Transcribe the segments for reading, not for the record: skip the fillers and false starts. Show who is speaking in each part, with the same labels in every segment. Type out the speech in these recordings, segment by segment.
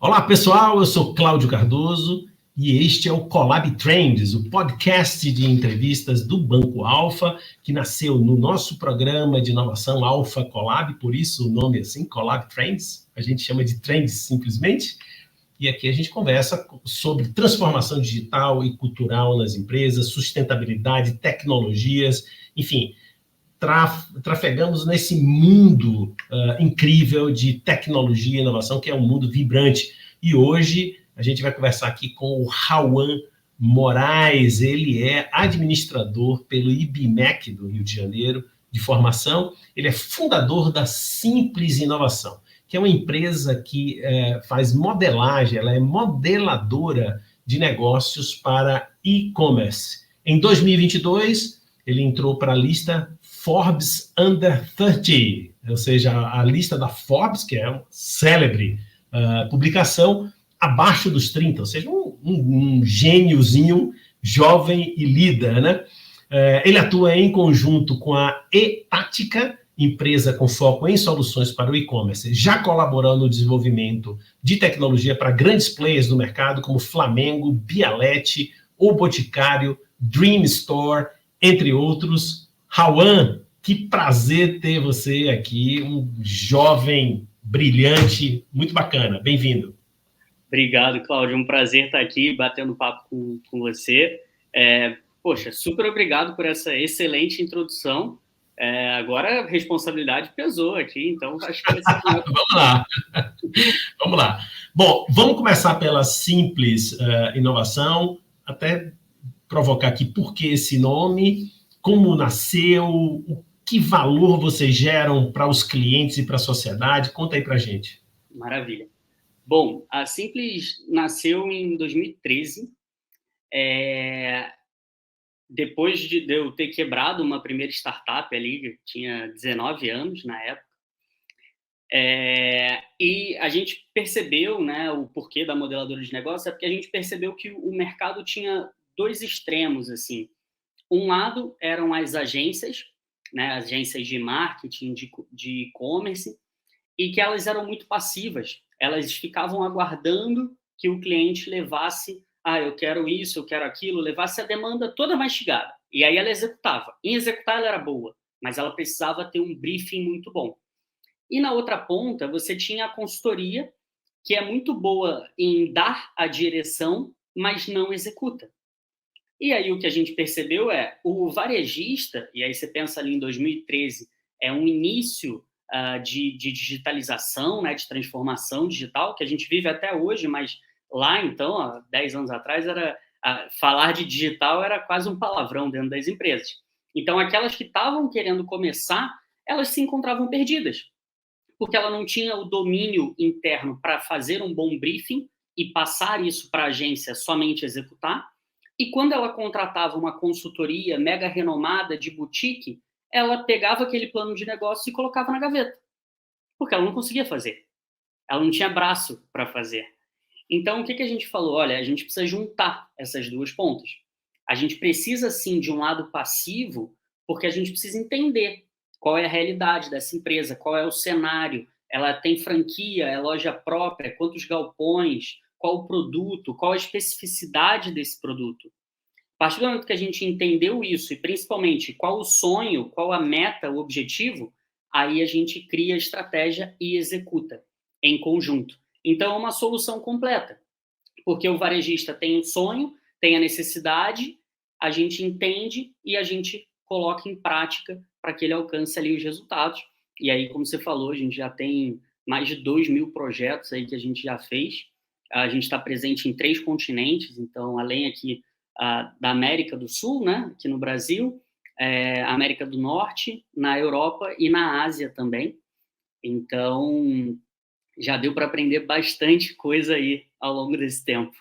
Speaker 1: Olá, pessoal, eu sou Cláudio Cardoso e este é o Colab Trends, o podcast de entrevistas do Banco Alfa, que nasceu no nosso programa de inovação Alfa Colab, por isso o nome é assim, Colab Trends, a gente chama de Trends simplesmente, e aqui a gente conversa sobre transformação digital e cultural nas empresas, sustentabilidade, tecnologias, enfim, trafegamos nesse mundo incrível de tecnologia e inovação, que é um mundo vibrante. E hoje a gente vai conversar aqui com o Rauan Moraes. Ele é administrador pelo IBMEC do Rio de Janeiro, de formação. Ele é fundador da Simples Inovação, que é uma empresa que faz modelagem, ela é modeladora de negócios para e-commerce. Em 2022, ele entrou para a lista Forbes Under 30, ou seja, a lista da Forbes, que é uma célebre publicação, abaixo dos 30, ou seja, um gêniozinho jovem e líder, né? Ele atua em conjunto com a eTática, empresa com foco em soluções para o e-commerce, já colaborou no desenvolvimento de tecnologia para grandes players do mercado, como Flamengo, Bialete, O Boticário, Dream Store, entre outros. Rauan, que prazer ter você aqui, um jovem brilhante, muito bacana, bem-vindo.
Speaker 2: Obrigado, Cláudio, um prazer estar aqui batendo papo com você. Poxa, super obrigado por essa excelente introdução. Agora a responsabilidade pesou aqui, então acho que vai ser...
Speaker 1: Vamos lá. Bom, vamos começar pela Simples Inovação, até provocar aqui por que esse nome, como nasceu, o que valor vocês geram para os clientes e para a sociedade. Conta aí para a gente.
Speaker 2: Maravilha. Bom, a Simples nasceu em 2013, depois de eu ter quebrado uma primeira startup ali, eu tinha 19 anos na época, e a gente percebeu, né, o porquê da modeladora de negócio, é porque a gente percebeu que o mercado tinha dois extremos, assim. Um lado eram as agências, né, agências de marketing, de e-commerce, e que elas eram muito passivas. Elas ficavam aguardando que o cliente levasse, eu quero isso, eu quero aquilo, levasse a demanda toda mastigada. E aí ela executava. Em executar ela era boa, mas ela precisava ter um briefing muito bom. E na outra ponta, você tinha a consultoria, que é muito boa em dar a direção, mas não executa. E aí o que a gente percebeu o varejista, e aí você pensa ali em 2013, é um início de digitalização, né, de transformação digital, que a gente vive até hoje, mas lá então, há 10 anos atrás, falar de digital era quase um palavrão dentro das empresas. Então aquelas que estavam querendo começar, elas se encontravam perdidas, porque ela não tinha o domínio interno para fazer um bom briefing e passar isso para a agência somente executar. E quando ela contratava uma consultoria mega renomada de boutique, ela pegava aquele plano de negócio e colocava na gaveta, porque ela não conseguia fazer. Ela não tinha braço para fazer. Então, o que a gente falou? Olha, a gente precisa juntar essas duas pontas. A gente precisa, sim, de um lado passivo, porque a gente precisa entender qual é a realidade dessa empresa, qual é o cenário, ela tem franquia, é loja própria, quantos galpões, qual o produto, qual a especificidade desse produto. A partir do momento que a gente entendeu isso, e principalmente qual o sonho, qual a meta, o objetivo, aí a gente cria a estratégia e executa em conjunto. Então, é uma solução completa, porque o varejista tem o sonho, tem a necessidade, a gente entende e a gente coloca em prática para que ele alcance ali os resultados. E aí, como você falou, a gente já tem mais de 2.000 projetos aí que a gente já fez. A gente está presente em 3 continentes, então, além aqui da América do Sul, né, aqui no Brasil, América do Norte, na Europa e na Ásia também. Então, já deu para aprender bastante coisa aí ao longo desse tempo.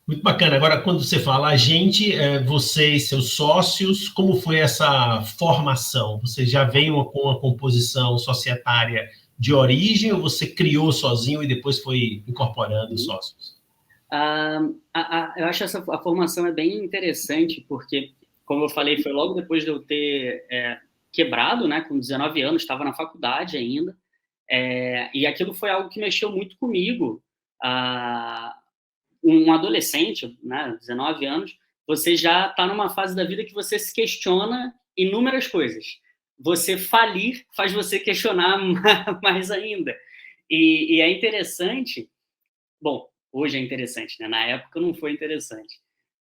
Speaker 1: Muito bacana. Agora, quando você fala a gente, você e seus sócios, como foi essa formação? Você já veio com a composição societária de origem ou você criou sozinho e depois foi incorporando sócios?
Speaker 2: Eu acho a formação é bem interessante, porque, como eu falei, foi logo depois de eu ter quebrado, né, com 19 anos, estava na faculdade ainda, e aquilo foi algo que mexeu muito comigo, um adolescente, né, 19 anos, você já está numa fase da vida que você se questiona inúmeras coisas. Você falir faz você questionar mais ainda. E é interessante, bom, hoje é interessante, né? Na época não foi interessante,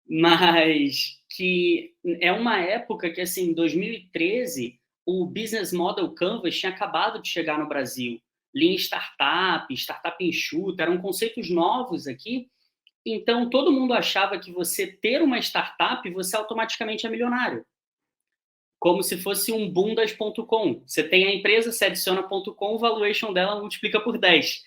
Speaker 2: mas que é uma época que, assim, em 2013, o Business Model Canvas tinha acabado de chegar no Brasil. Lean Startup, Startup Enxuta, eram conceitos novos aqui. Então, todo mundo achava que você ter uma startup, você automaticamente é milionário. Como se fosse um bundas.com. Você tem a empresa, você adiciona .com, o valuation dela multiplica por 10.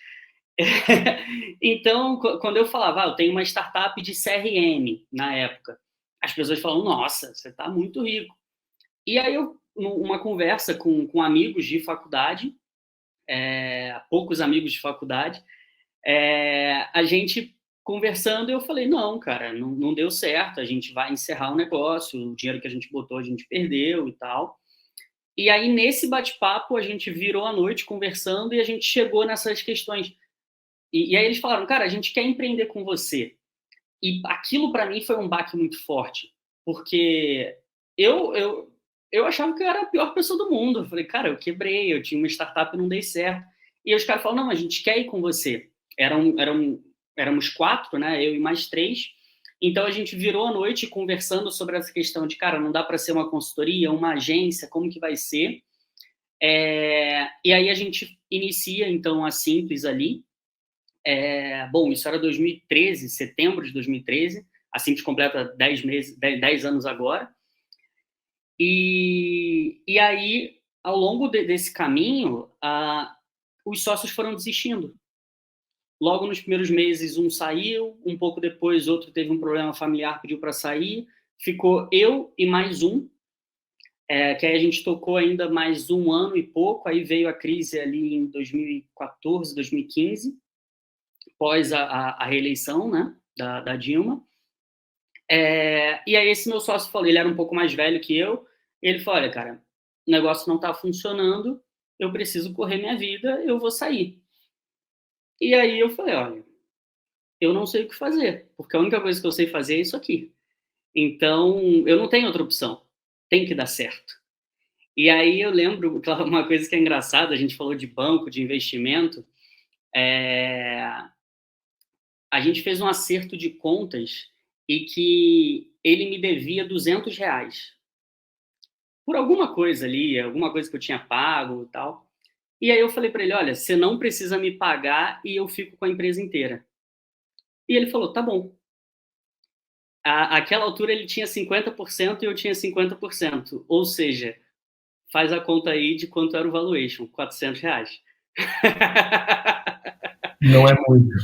Speaker 2: Então, quando eu falava, eu tenho uma startup de CRM, na época, as pessoas falavam, nossa, você está muito rico. E aí, uma conversa com amigos de faculdade, poucos amigos de faculdade, a gente conversando, eu falei, não, cara, não deu certo, a gente vai encerrar o negócio, o dinheiro que a gente botou, a gente perdeu e tal. E aí, nesse bate-papo, a gente virou a noite conversando e a gente chegou nessas questões. E aí eles falaram, cara, a gente quer empreender com você. E aquilo, para mim, foi um baque muito forte, porque eu achava que eu era a pior pessoa do mundo. Eu falei, cara, eu quebrei, eu tinha uma startup e não dei certo. E os caras falaram, não, a gente quer ir com você. Éramos 4, né? Eu e mais 3. Então, a gente virou a noite conversando sobre essa questão de, cara, não dá para ser uma consultoria, uma agência, como que vai ser? E aí a gente inicia, então, a Simples ali. Bom, isso era 2013, setembro de 2013. A Simples completa 10 anos agora. E aí, ao longo desse caminho, os sócios foram desistindo. Logo nos primeiros meses, um saiu, um pouco depois, outro teve um problema familiar, pediu para sair. Ficou eu e mais um, que aí a gente tocou ainda mais 1 ano e pouco. Aí veio a crise ali em 2014, 2015, após a reeleição, né, da Dilma. E aí esse meu sócio falou, ele era um pouco mais velho que eu, ele falou, olha, cara, o negócio não está funcionando, eu preciso correr minha vida, eu vou sair. E aí eu falei, olha, eu não sei o que fazer, porque a única coisa que eu sei fazer é isso aqui. Então, eu não tenho outra opção, tem que dar certo. E aí eu lembro, uma coisa que é engraçada, a gente falou de banco, de investimento, a gente fez um acerto de contas e que ele me devia R$200 por alguma coisa ali, alguma coisa que eu tinha pago e tal. E aí eu falei para ele, olha, você não precisa me pagar e eu fico com a empresa inteira. E ele falou, tá bom. Àquela altura ele tinha 50% e eu tinha 50%. Ou seja, faz a conta aí de quanto era o valuation, R$400.
Speaker 1: Não é muito.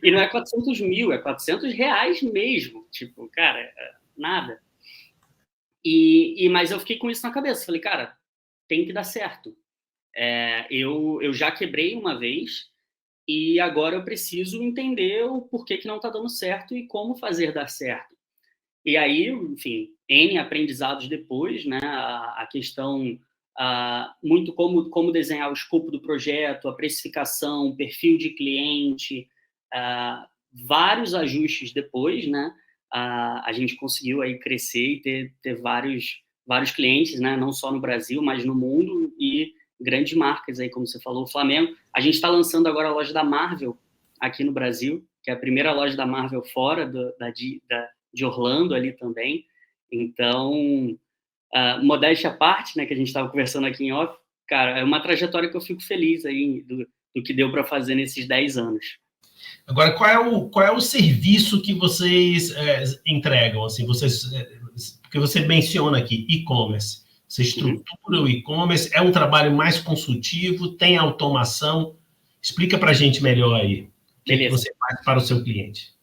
Speaker 2: E não é 400 mil, é R$400 mesmo. Tipo, cara, nada. Mas eu fiquei com isso na cabeça. Falei, cara, tem que dar certo. Eu já quebrei uma vez e agora eu preciso entender o porquê que não está dando certo e como fazer dar certo. E aí, enfim, N aprendizados depois, né? A questão muito como desenhar o escopo do projeto, a precificação, o perfil de cliente, vários ajustes depois, né? A gente conseguiu aí crescer e ter vários clientes, né? Não só no Brasil, mas no mundo, e grandes marcas aí, como você falou, o Flamengo. A gente está lançando agora a loja da Marvel aqui no Brasil, que é a primeira loja da Marvel fora de Orlando ali também. Então, modéstia à parte, né, que a gente estava conversando aqui em off, cara, é uma trajetória que eu fico feliz aí do que deu para fazer nesses 10 anos.
Speaker 1: Agora, qual é o serviço que vocês entregam? Assim, porque você menciona aqui e-commerce. Você estrutura o e-commerce, é um trabalho mais consultivo, tem automação. Explica para a gente melhor aí o que você faz para o seu cliente.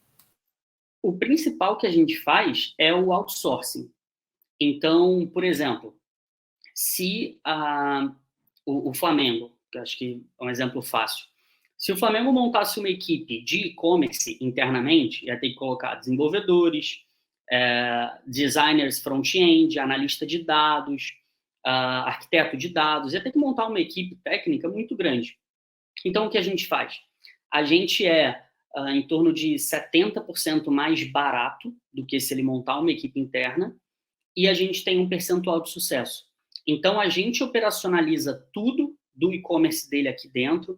Speaker 2: O principal que a gente faz é o outsourcing. Então, por exemplo, se o Flamengo, que eu acho que é um exemplo fácil, se o Flamengo montasse uma equipe de e-commerce internamente, ia ter que colocar desenvolvedores, designers front-end, analista de dados, arquiteto de dados, ia ter que montar uma equipe técnica muito grande. Então, o que a gente faz? a gente é em torno de 70% mais barato do que se ele montar uma equipe interna, e a gente tem um percentual de sucesso. Então, a gente operacionaliza tudo do e-commerce dele aqui dentro,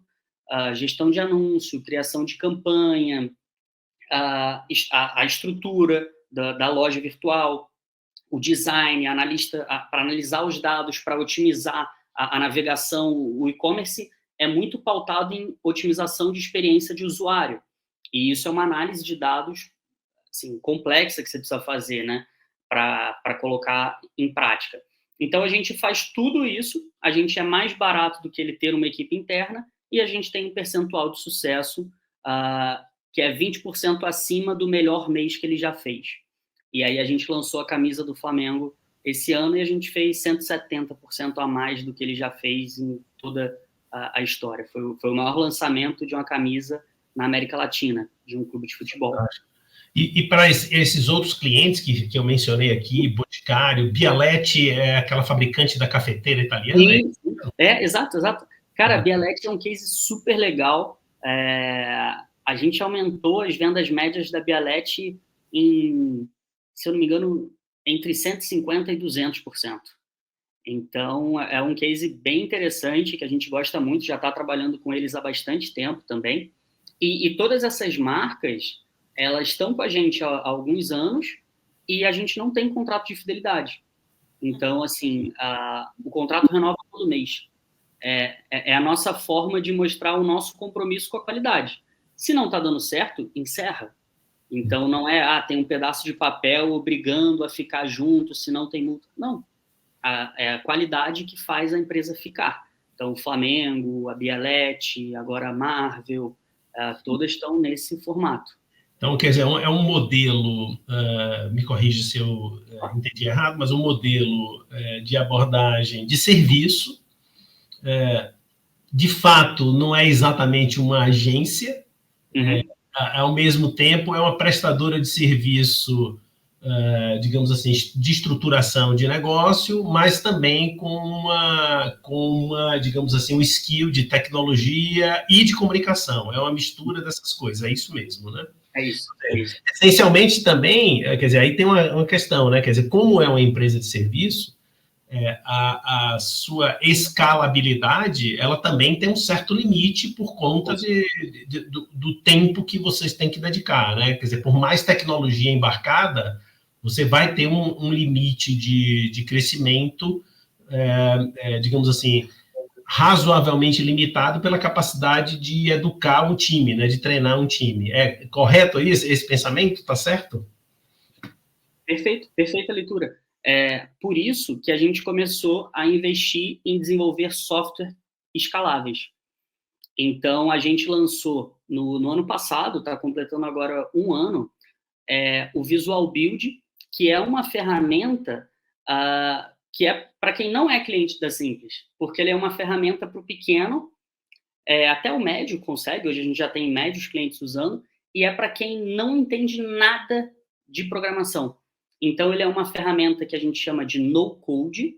Speaker 2: gestão de anúncio, criação de campanha, a estrutura da loja virtual, o design, para analisar os dados, para otimizar a navegação. O e-commerce é muito pautado em otimização de experiência de usuário. E isso é uma análise de dados assim, complexa que você precisa fazer, né, para colocar em prática. Então, a gente faz tudo isso, a gente é mais barato do que ele ter uma equipe interna, e a gente tem um percentual de sucesso que é 20% acima do melhor mês que ele já fez. E aí a gente lançou a camisa do Flamengo esse ano e a gente fez 170% a mais do que ele já fez em toda a história. Foi o maior lançamento de uma camisa na América Latina, de um clube de futebol.
Speaker 1: E para esses outros clientes que eu mencionei aqui, Boticário, Bialetti é aquela fabricante da cafeteira italiana?
Speaker 2: Sim, exato. Cara, a Bialetti é um case super legal. A gente aumentou as vendas médias da Bialetti em, se eu não me engano, entre 150% e 200%. Então, é um case bem interessante, que a gente gosta muito, já está trabalhando com eles há bastante tempo também. E todas essas marcas, elas estão com a gente há alguns anos e a gente não tem contrato de fidelidade. Então, assim, o contrato renova todo mês. É a nossa forma de mostrar o nosso compromisso com a qualidade. Se não está dando certo, encerra. Então, não tem um pedaço de papel obrigando a ficar junto, se não tem multa. Não. É a qualidade que faz a empresa ficar. Então, o Flamengo, a Bialetti, agora a Marvel, todas estão nesse formato.
Speaker 1: Então, quer dizer, é um modelo, me corrija se eu entendi errado, mas um modelo de abordagem de serviço, de fato, não é exatamente uma agência, ao mesmo tempo é uma prestadora de serviço, digamos assim, de estruturação de negócio, mas também com uma, digamos assim, um skill de tecnologia e de comunicação. É uma mistura dessas coisas, é isso mesmo, né?
Speaker 2: É isso.
Speaker 1: Essencialmente também, quer dizer, aí tem uma questão, né? Quer dizer, como é uma empresa de serviço, a sua escalabilidade, ela também tem um certo limite por conta do tempo que vocês têm que dedicar, né? Quer dizer, por mais tecnologia embarcada, você vai ter um limite de crescimento, digamos assim, razoavelmente limitado pela capacidade de educar um time, né? De treinar um time. É correto esse pensamento? Tá certo?
Speaker 2: Perfeita leitura. Por isso que a gente começou a investir em desenvolver software escaláveis. Então, a gente lançou no ano passado, está completando agora um ano, o Visual Build, que é uma ferramenta que é para quem não é cliente da Simples, porque ele é uma ferramenta para o pequeno, até o médio consegue, hoje a gente já tem médios clientes usando, e é para quem não entende nada de programação. Então, ele é uma ferramenta que a gente chama de no-code,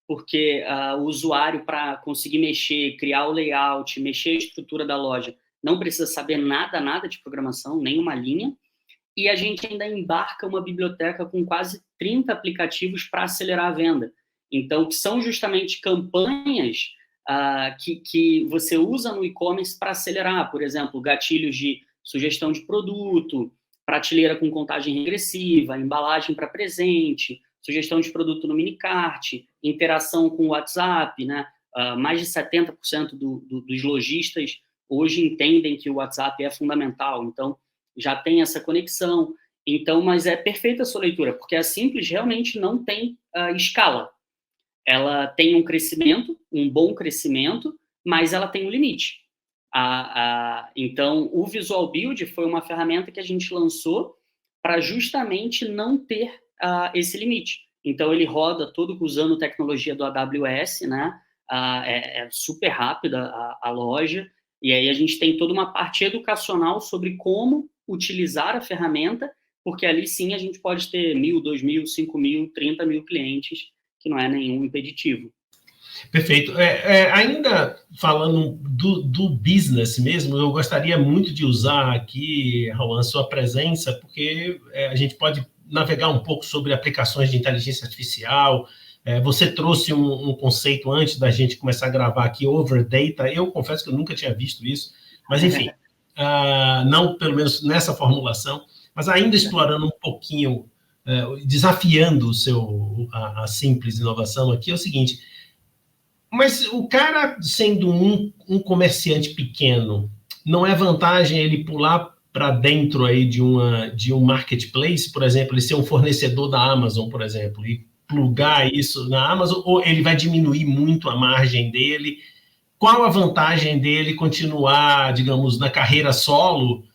Speaker 2: porque o usuário, para conseguir mexer, criar o layout, mexer a estrutura da loja, não precisa saber nada de programação, nenhuma linha, e a gente ainda embarca uma biblioteca com quase 30 aplicativos para acelerar a venda. Então, que são justamente campanhas que você usa no e-commerce para acelerar, por exemplo, gatilhos de sugestão de produto, prateleira com contagem regressiva, embalagem para presente, sugestão de produto no minicart, interação com o WhatsApp, né? Mais de 70% dos lojistas hoje entendem que o WhatsApp é fundamental, então já tem essa conexão. Então, mas é perfeita a sua leitura, porque a Simples realmente não tem escala. Ela tem um crescimento, um bom crescimento, mas ela tem um limite. Então, o Visual Build foi uma ferramenta que a gente lançou para justamente não ter esse limite. Então, ele roda todo usando tecnologia do AWS, né? É super rápida a loja, e aí a gente tem toda uma parte educacional sobre como utilizar a ferramenta, porque ali sim a gente pode ter 1.000, 2.000, 5.000, 30.000 clientes, que não é nenhum impeditivo.
Speaker 1: Perfeito. Ainda falando do business mesmo, eu gostaria muito de usar aqui, Raul, a sua presença, porque a gente pode navegar um pouco sobre aplicações de inteligência artificial. Você trouxe um conceito antes da gente começar a gravar aqui, over data. Eu confesso que eu nunca tinha visto isso, mas enfim, não pelo menos nessa formulação, mas ainda explorando um pouquinho, desafiando a simples inovação aqui, é o seguinte: mas o cara, sendo um comerciante pequeno, não é vantagem ele pular para dentro aí de um marketplace, por exemplo, ele ser um fornecedor da Amazon, por exemplo, e plugar isso na Amazon, ou ele vai diminuir muito a margem dele? Qual a vantagem dele continuar, digamos, na carreira solo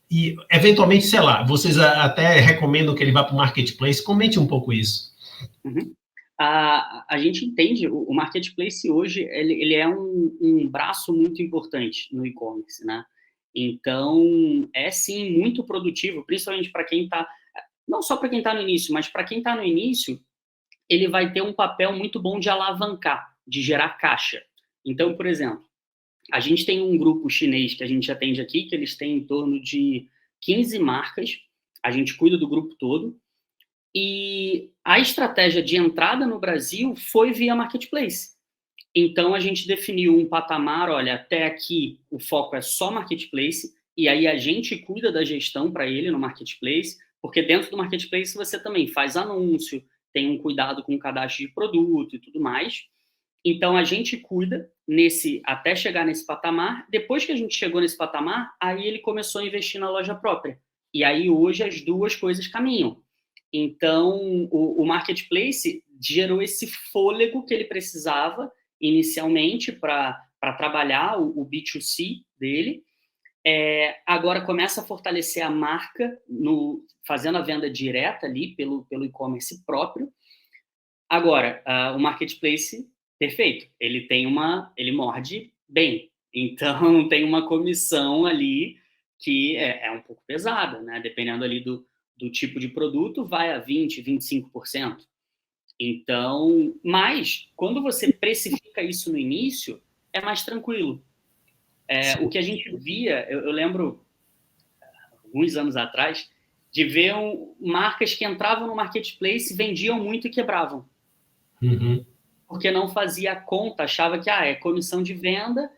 Speaker 1: e, eventualmente, sei lá, vocês até recomendam que ele vá para o marketplace? Comente um pouco isso.
Speaker 2: Uhum. A gente entende, o marketplace hoje, ele é um braço muito importante no e-commerce, né? Então, é sim muito produtivo, principalmente para quem está, não só para quem está no início, mas para quem está no início, ele vai ter um papel muito bom de alavancar, de gerar caixa. Então, por exemplo, a gente tem um grupo chinês que a gente atende aqui, que eles têm em torno de 15 marcas, a gente cuida do grupo todo, e a estratégia de entrada no Brasil foi via marketplace. Então, a gente definiu um patamar, olha, até aqui o foco é só marketplace, e aí a gente cuida da gestão para ele no marketplace, porque dentro do marketplace você também faz anúncio, tem um cuidado com o cadastro de produto e tudo mais. Então, a gente cuida até chegar nesse patamar. Depois que a gente chegou nesse patamar, aí ele começou a investir na loja própria. E aí, hoje, as duas coisas caminham. Então, o marketplace gerou esse fôlego que ele precisava inicialmente para trabalhar o B2C dele. Agora começa a fortalecer a marca fazendo a venda direta ali pelo e-commerce próprio. Agora, o marketplace, perfeito, ele morde bem. Então, tem uma comissão ali que é um pouco pesada, né? Dependendo ali do tipo de produto, vai a 20%, 25%. Então, mas, quando você precifica isso no início, é mais tranquilo. O que a gente via, eu lembro, alguns anos atrás, de ver marcas que entravam no marketplace, vendiam muito e quebravam.
Speaker 1: Uhum.
Speaker 2: Porque não fazia conta, achava que é comissão de venda,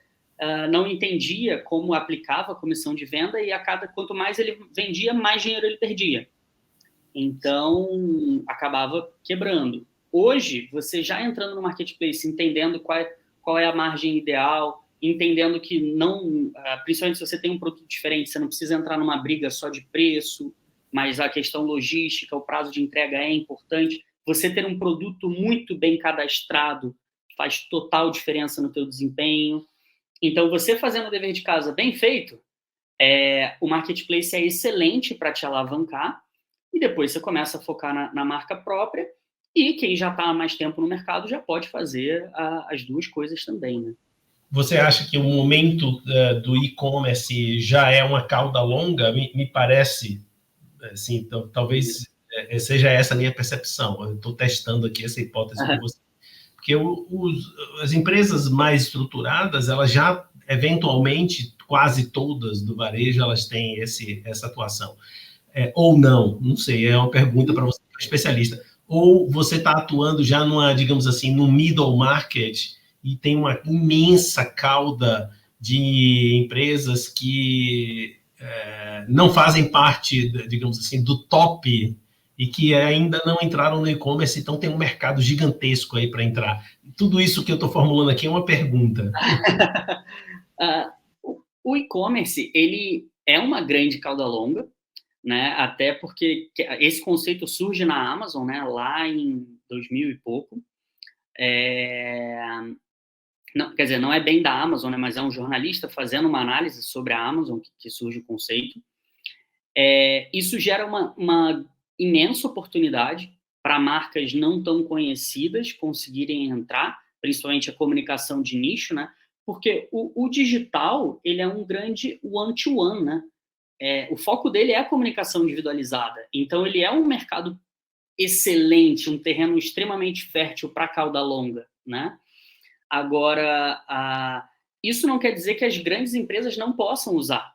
Speaker 2: não entendia como aplicava a comissão de venda e quanto mais ele vendia, mais dinheiro ele perdia. Então, acabava quebrando. Hoje, você já entrando no marketplace, entendendo qual é a margem ideal, entendendo que não, principalmente se você tem um produto diferente, você não precisa entrar numa briga só de preço, mas a questão logística, o prazo de entrega é importante. Você ter um produto muito bem cadastrado faz total diferença no teu desempenho. Então, você fazendo o dever de casa bem feito, o marketplace é excelente para te alavancar, e depois você começa a focar na marca própria, e quem já está há mais tempo no mercado já pode fazer as duas coisas também, né?
Speaker 1: Você acha que o momento do e-commerce já é uma cauda longa? Me parece, assim, talvez seja essa a minha percepção. Eu estou testando aqui essa hipótese com você. Porque as empresas mais estruturadas, elas já, eventualmente, quase todas do varejo, elas têm essa atuação. Ou não sei, é uma pergunta para você, que é um especialista. Ou você está atuando já digamos assim, no middle market e tem uma imensa cauda de empresas que não fazem parte, digamos assim, do top e que ainda não entraram no e-commerce, então tem um mercado gigantesco aí para entrar. Tudo isso que eu estou formulando aqui é uma pergunta.
Speaker 2: O e-commerce, ele é uma grande cauda longa, né? Até porque esse conceito surge na Amazon, né? Lá em 2000 e pouco. Não, quer dizer, não é bem da Amazon, né? Mas é um jornalista fazendo uma análise sobre a Amazon que surge o conceito. Isso gera uma imensa oportunidade para marcas não tão conhecidas conseguirem entrar, principalmente a comunicação de nicho, né? Porque o digital, ele é um grande one-to-one, né? O foco dele é a comunicação individualizada. Então, ele é um mercado excelente, um terreno extremamente fértil para cauda longa, né? Agora, isso não quer dizer que as grandes empresas não possam usar.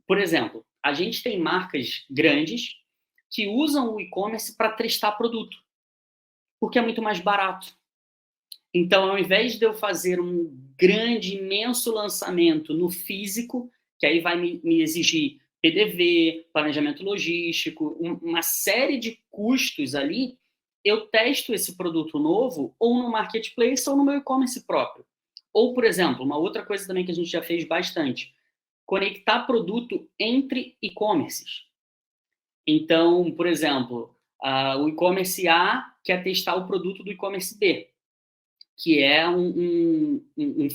Speaker 2: Por exemplo, a gente tem marcas grandes que usam o e-commerce para testar produto, porque é muito mais barato. Então, ao invés de eu fazer um grande, imenso lançamento no físico, que aí vai me exigir PDV, planejamento logístico, uma série de custos ali, eu testo esse produto novo ou no marketplace ou no meu e-commerce próprio. Ou, por exemplo, uma outra coisa também que a gente já fez bastante, conectar produto entre e-commerces. Então, por exemplo, o e-commerce A quer testar o produto do e-commerce B, que é um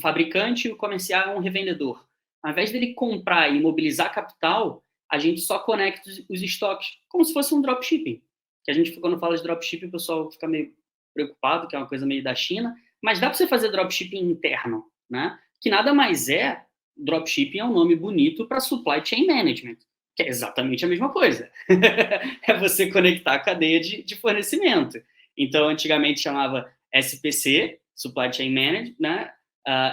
Speaker 2: fabricante e o comercial é um revendedor. Ao invés dele comprar e mobilizar capital, a gente só conecta os estoques, como se fosse um dropshipping. Que a gente, quando fala de dropshipping, o pessoal fica meio preocupado, que é uma coisa meio da China, mas dá para você fazer dropshipping interno, né? Que nada mais é, dropshipping é um nome bonito para supply chain management, que é exatamente a mesma coisa. É você conectar a cadeia de fornecimento. Então, antigamente chamava SPC, Supply Chain Management, né?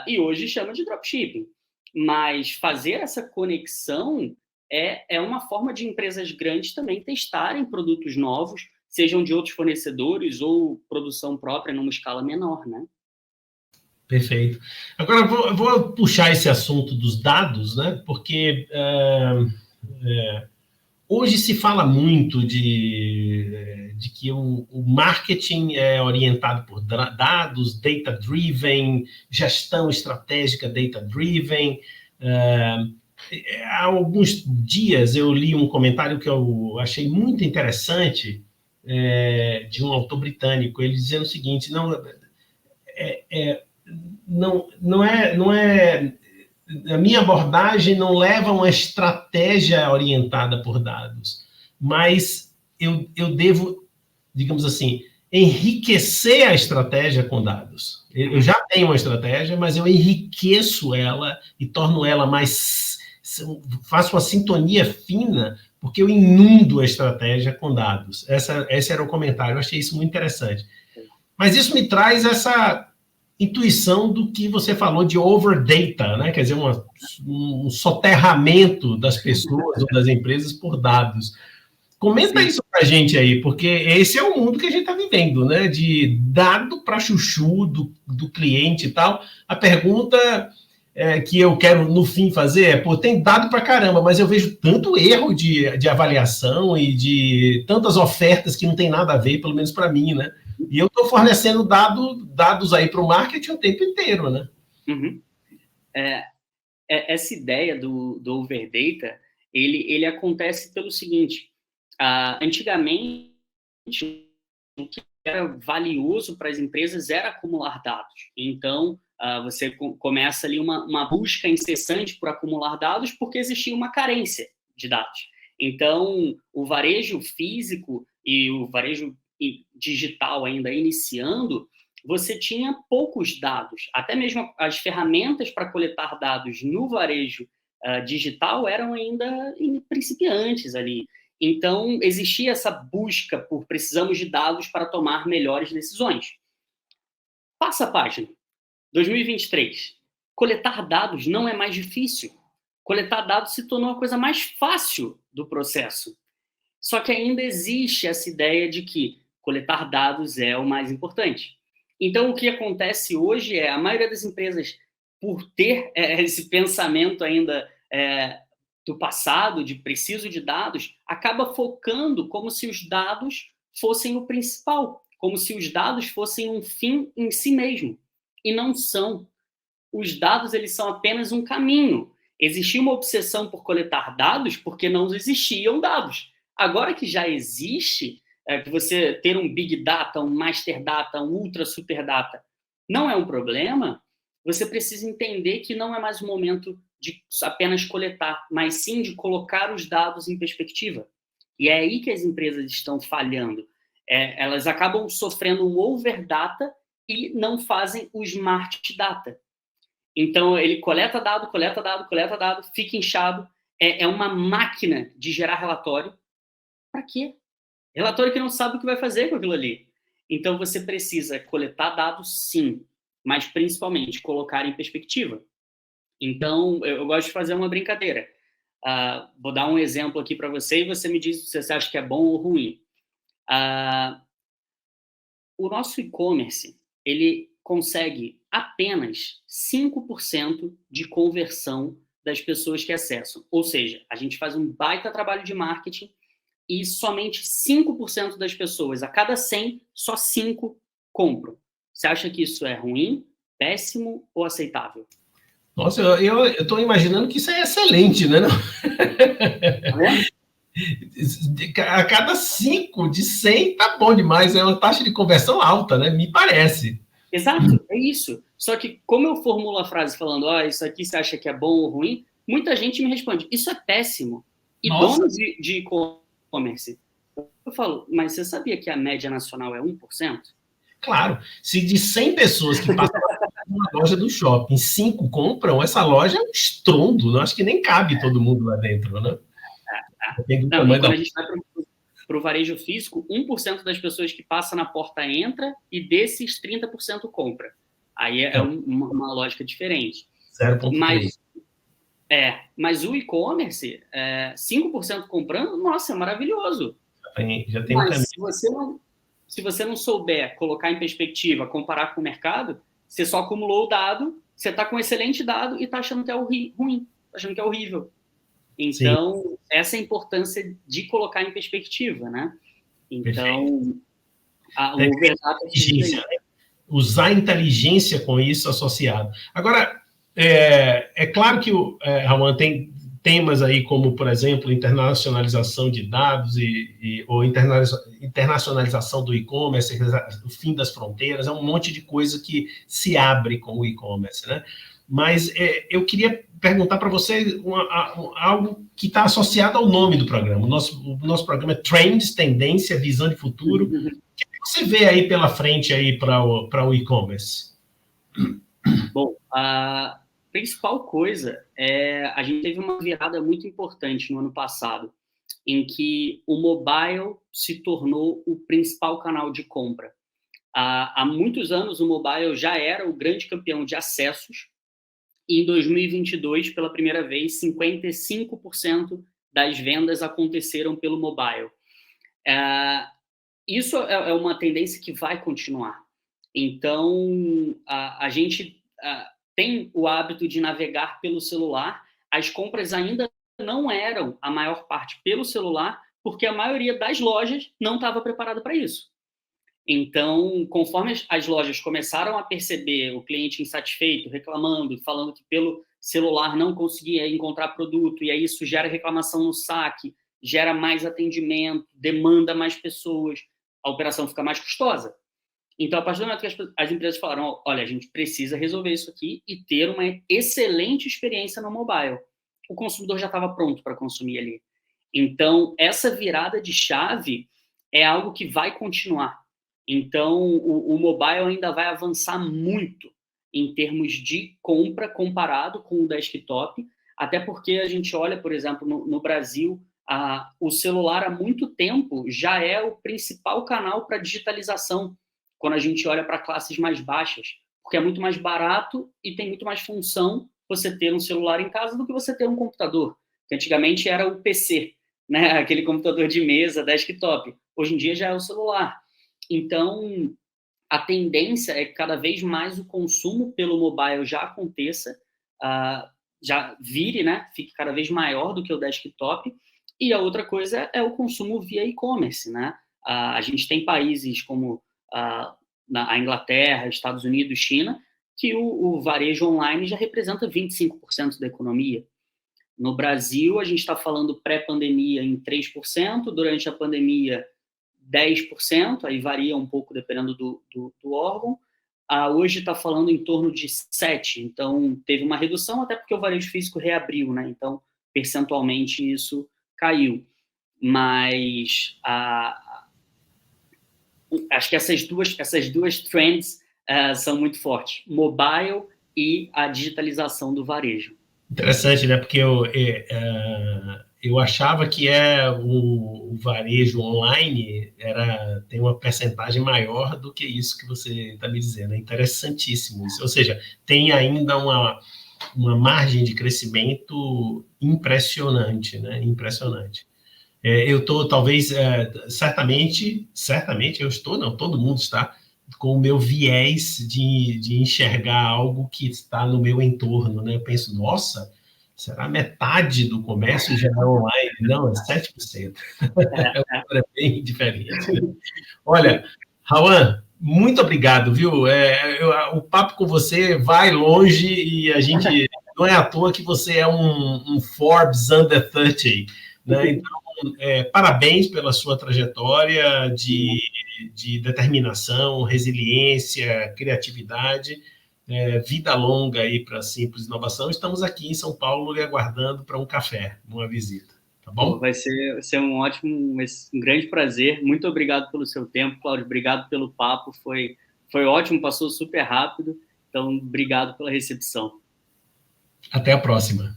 Speaker 2: E hoje chama de dropshipping. Mas fazer essa conexão é uma forma de empresas grandes também testarem produtos novos, sejam de outros fornecedores ou produção própria numa escala menor, né?
Speaker 1: Perfeito. Agora, eu vou puxar esse assunto dos dados, né? Porque hoje se fala muito de que o marketing é orientado por dados, data-driven, gestão estratégica data-driven. Há alguns dias eu li um comentário que eu achei muito interessante de um autor britânico, ele dizendo o seguinte, não é a minha abordagem não leva a uma estratégia orientada por dados, mas eu devo, digamos assim, enriquecer a estratégia com dados. Eu já tenho uma estratégia, mas eu enriqueço ela e torno ela mais... faço uma sintonia fina, porque eu inundo a estratégia com dados. Esse era o comentário, eu achei isso muito interessante. Mas isso me traz essa intuição do que você falou de overdata, né? Quer dizer, um soterramento das pessoas ou das empresas por dados. Comenta Sim. isso para a gente aí, porque esse é o mundo que a gente está vivendo, né? De dado para chuchu do cliente e tal. A pergunta que eu quero, no fim, fazer é, pô, tem dado para caramba, mas eu vejo tanto erro de avaliação e de tantas ofertas que não tem nada a ver, pelo menos para mim, né? E eu estou fornecendo dados aí para o marketing o tempo inteiro, né?
Speaker 2: Uhum. Essa ideia do overdata, ele acontece pelo seguinte, antigamente, o que era valioso para as empresas era acumular dados. Então, você começa ali uma busca incessante por acumular dados porque existia uma carência de dados. Então, o varejo físico e o varejo digital ainda iniciando, você tinha poucos dados. Até mesmo as ferramentas para coletar dados no varejo digital eram ainda principiantes ali. Então, existia essa busca por precisamos de dados para tomar melhores decisões. Passa a página. 2023. Coletar dados não é mais difícil. Coletar dados se tornou a coisa mais fácil do processo. Só que ainda existe essa ideia de que coletar dados é o mais importante. Então, o que acontece hoje é a maioria das empresas, por ter esse pensamento ainda do passado, de preciso de dados, acaba focando como se os dados fossem o principal, como se os dados fossem um fim em si mesmo. E não são. Os dados, eles são apenas um caminho. Existia uma obsessão por coletar dados porque não existiam dados. Agora que já existe, que você ter um Big Data, um Master Data, um Ultra Super Data, não é um problema, você precisa entender que não é mais o momento de apenas coletar, mas sim de colocar os dados em perspectiva. E é aí que as empresas estão falhando. Elas acabam sofrendo um overdata e não fazem o smart data. Então, ele coleta dado, fica inchado, é uma máquina de gerar relatório. Para quê? Relatório que não sabe o que vai fazer com aquilo ali. Então, você precisa coletar dados, sim, mas principalmente colocar em perspectiva. Então, eu gosto de fazer uma brincadeira. Vou dar um exemplo aqui para você e você me diz se você acha que é bom ou ruim. O nosso e-commerce, ele consegue apenas 5% de conversão das pessoas que acessam. Ou seja, a gente faz um baita trabalho de marketing e somente 5% das pessoas, a cada 100, só 5 compram. Você acha que isso é ruim, péssimo ou aceitável?
Speaker 1: Nossa, eu estou imaginando que isso é excelente, né? A cada 5 de 100 tá bom demais, é uma taxa de conversão alta, né? Me parece.
Speaker 2: Exato, é isso. Só que como eu formulo a frase falando, isso aqui você acha que é bom ou ruim, muita gente me responde, isso é péssimo. E donos de e-commerce, eu falo, mas você sabia que a média nacional é 1%?
Speaker 1: Claro, se de 100 pessoas que passam numa loja do shopping, 5 compram, essa loja é um estrondo, não acho que nem cabe todo mundo lá dentro, né?
Speaker 2: Não, e quando a gente vai para o varejo físico, 1% das pessoas que passam na porta entra e desses 30% compra. Aí é uma lógica diferente.
Speaker 1: 0,3.
Speaker 2: Mas o e-commerce, 5% comprando, nossa, é maravilhoso.
Speaker 1: Já tem um caminho.
Speaker 2: Se você não souber colocar em perspectiva, comparar com o mercado, você só acumulou o dado, você está com um excelente dado e está achando que é ruim, está achando que é horrível. Então, sim, essa é a importância de colocar em perspectiva, né? Então, o verdadeiro é
Speaker 1: usar inteligência com isso associado. Agora, é claro que, Raman, tem temas aí como, por exemplo, internacionalização de dados ou internacionalização do e-commerce, o fim das fronteiras, é um monte de coisa que se abre com o e-commerce, né? Mas eu queria perguntar para você algo que está associado ao nome do programa. O nosso programa é Trends, Tendência, Visão de Futuro. O que você vê aí pela frente aí para o e-commerce?
Speaker 2: Bom, a principal coisa a gente teve uma virada muito importante no ano passado, em que o mobile se tornou o principal canal de compra. Há muitos anos, o mobile já era o grande campeão de acessos, e em 2022, pela primeira vez, 55% das vendas aconteceram pelo mobile. Isso é uma tendência que vai continuar. Então, a gente tem o hábito de navegar pelo celular. As compras ainda não eram, a maior parte, pelo celular, porque a maioria das lojas não estava preparada para isso. Então, conforme as lojas começaram a perceber o cliente insatisfeito, reclamando, falando que pelo celular não conseguia encontrar produto, e aí isso gera reclamação no saque, gera mais atendimento, demanda mais pessoas, a operação fica mais custosa. Então, a partir do momento que as empresas falaram, olha, a gente precisa resolver isso aqui e ter uma excelente experiência no mobile. O consumidor já estava pronto para consumir ali. Então, essa virada de chave é algo que vai continuar. Então, o mobile ainda vai avançar muito em termos de compra comparado com o desktop, até porque a gente olha, por exemplo, no Brasil, o celular há muito tempo já é o principal canal para digitalização, quando a gente olha para classes mais baixas, porque é muito mais barato e tem muito mais função você ter um celular em casa do que você ter um computador, que antigamente era o PC, né? Aquele computador de mesa, desktop. Hoje em dia já é o celular. Então, a tendência é que cada vez mais o consumo pelo mobile já aconteça, já vire, né? Fique cada vez maior do que o desktop. E a outra coisa é o consumo via e-commerce, né? A gente tem países como a Inglaterra, Estados Unidos, China, que o varejo online já representa 25% da economia. No Brasil, a gente está falando pré-pandemia em 3%, durante a pandemia 10%, aí varia um pouco dependendo do órgão. Hoje está falando em torno de 7%, então teve uma redução, até porque o varejo físico reabriu, né? Então, percentualmente, isso caiu. Mas acho que essas duas trends são muito fortes, mobile e a digitalização do varejo.
Speaker 1: Interessante, né? Porque eu achava que o varejo online tem uma percentagem maior do que isso que você está me dizendo. É interessantíssimo isso. Ou seja, tem ainda uma margem de crescimento impressionante, né? Impressionante. Eu estou, talvez, certamente eu estou, não, todo mundo está, com o meu viés de enxergar algo que está no meu entorno, né? Eu penso, nossa, será metade do comércio já é online? Não, é 7%. É bem diferente. Né? Olha, Rawan, muito obrigado, viu? O papo com você vai longe e a gente... Não é à toa que você é um Forbes Under 30, né? Então, parabéns pela sua trajetória de determinação, resiliência, criatividade, vida longa aí para a Simples Inovação. Estamos aqui em São Paulo lhe aguardando para um café, uma visita, tá bom?
Speaker 2: Vai ser um grande prazer. Muito obrigado pelo seu tempo, Cláudio. Obrigado pelo papo, foi ótimo, passou super rápido. Então, obrigado pela recepção.
Speaker 1: Até a próxima.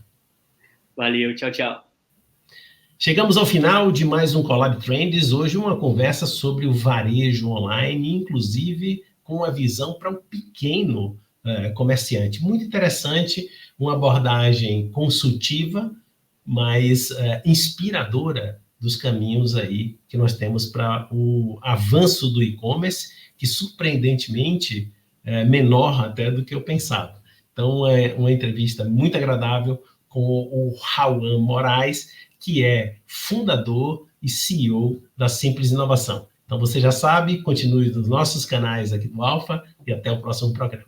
Speaker 2: Valeu, tchau, tchau.
Speaker 1: Chegamos ao final de mais um Collab Trends. Hoje uma conversa sobre o varejo online, inclusive com uma visão para um pequeno comerciante. Muito interessante, uma abordagem consultiva, mas inspiradora dos caminhos aí que nós temos para o avanço do e-commerce, que surpreendentemente é menor até do que eu pensava. Então, é uma entrevista muito agradável com o Rawan Moraes, que é fundador e CEO da Simples Inovação. Então, você já sabe, continue nos nossos canais aqui do Alfa e até o próximo programa.